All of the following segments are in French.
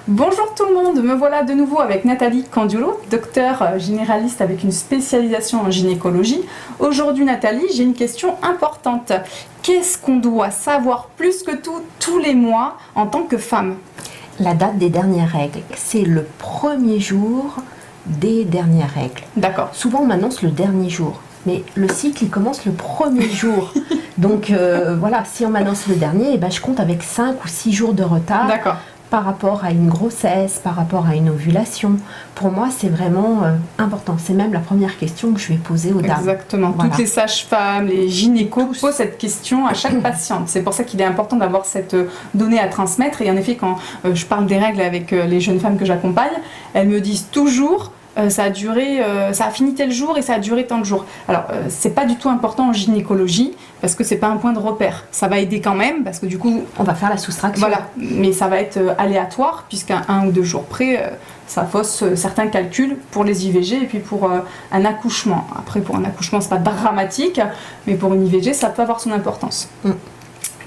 Bonjour tout le monde, me voilà de nouveau avec Nathalie Candiolo, docteur généraliste avec une spécialisation en gynécologie. Aujourd'hui Nathalie, j'ai une question importante. Qu'est-ce qu'on doit savoir plus que tout, tous les mois en tant que femme? La date des dernières règles, c'est le premier jour des dernières règles. D'accord. Souvent on annonce le dernier jour, mais le cycle il commence le premier jour. Donc voilà, si on m'annonce le dernier, eh ben, je compte avec 5 ou 6 jours de retard. D'accord. Par rapport à une grossesse, par rapport à une ovulation. Pour moi, c'est vraiment important. C'est même la première question que je vais poser aux dames. Exactement. Voilà. Toutes les sages-femmes, les gynécos posent cette question à chaque patiente. C'est pour ça qu'il est important d'avoir cette donnée à transmettre. Et en effet, quand je parle des règles avec les jeunes femmes que j'accompagne, elles me disent toujours ça a duré, ça a fini tel jour et ça a duré tant de jours. Alors, c'est pas du tout important en gynécologie parce que c'est pas un point de repère. Ça va aider quand même parce que du coup, on va faire la soustraction. Voilà, mais ça va être aléatoire puisqu'à 1 ou 2 jours près, ça fausse certains calculs pour les IVG et puis pour un accouchement. Après, pour un accouchement, c'est pas dramatique, mais pour une IVG, ça peut avoir son importance.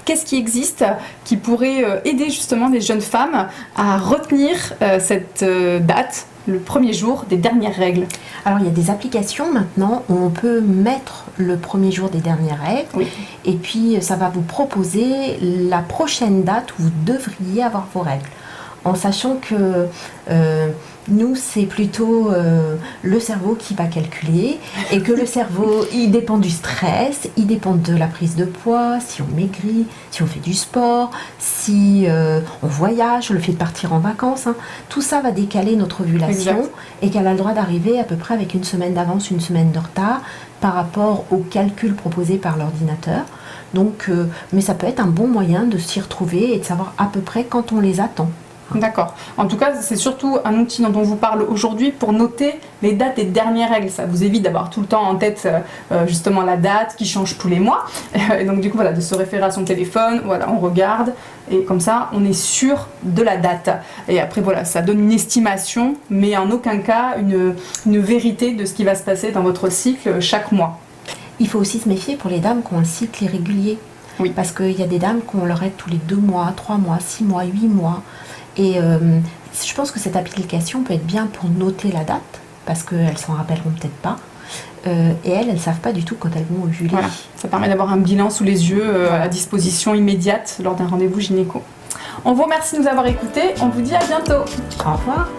Qu'est-ce qui existe qui pourrait aider justement les jeunes femmes à retenir cette date, le premier jour des dernières règles? Alors il y a des applications maintenant où on peut mettre le premier jour des dernières règles, oui. Et puis ça va vous proposer la prochaine date où vous devriez avoir vos règles. En sachant que nous, c'est plutôt le cerveau qui va calculer et que le cerveau, il dépend du stress, il dépend de la prise de poids, si on maigrit, si on fait du sport, si on voyage, le fait de partir en vacances. Hein. Tout ça va décaler notre ovulation exact. Et qu'elle a le droit d'arriver à peu près avec une semaine d'avance, une semaine de retard par rapport au calcul proposé par l'ordinateur. Donc, mais ça peut être un bon moyen de s'y retrouver et de savoir à peu près quand on les attend. D'accord. En tout cas, c'est surtout un outil dont on vous parle aujourd'hui pour noter les dates des dernières règles. Ça vous évite d'avoir tout le temps en tête justement la date qui change tous les mois. Et donc du coup, voilà, de se référer à son téléphone, voilà, on regarde et comme ça, on est sûr de la date. Et après, voilà, ça donne une estimation, mais en aucun cas une vérité de ce qui va se passer dans votre cycle chaque mois. Il faut aussi se méfier pour les dames qui ont un cycle irrégulier. Oui. Parce qu'il y a des dames qui ont leur règle tous les 2 mois, 3 mois, 6 mois, 8 mois. Et je pense que cette application peut être bien pour noter la date, parce qu'elles s'en rappelleront peut-être pas. Et elles ne savent pas du tout quand elles vont ovuler. Voilà. Ça permet d'avoir un bilan sous les yeux à disposition immédiate lors d'un rendez-vous gynéco. On vous remercie de nous avoir écoutés. On vous dit à bientôt. Au revoir.